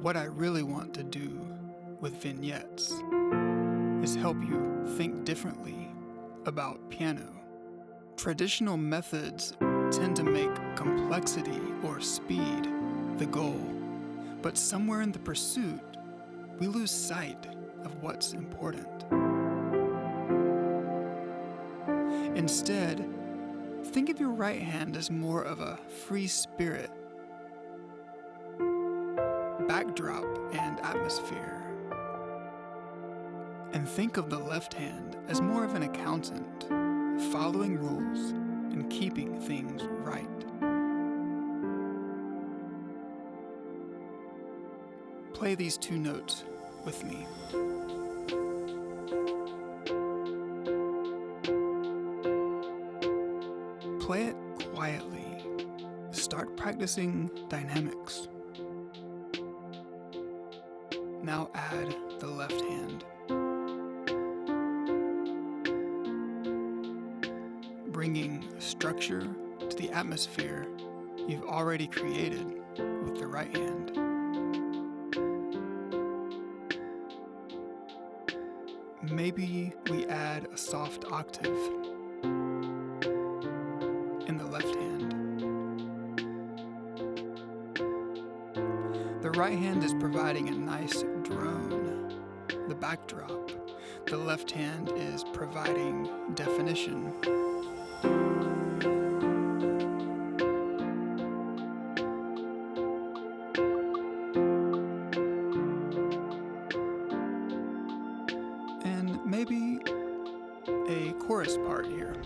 what I really want to do with vignettes is help you think differently about piano. Traditional methods tend to make complexity or speed the goal, but somewhere in the pursuit, we lose sight of what's important. Instead, think of your right hand as more of a free spirit, backdrop, and atmosphere. And think of the left hand as more of an accountant, following rules and keeping things right. Play these two notes with me. Play it quietly. Start practicing dynamics. Now add the left hand. Bringing structure to the atmosphere you've already created with the right hand. Maybe we add a soft octave in the left hand. The right hand is providing a nice drone, the backdrop. The left hand is providing definition. And maybe a chorus part here.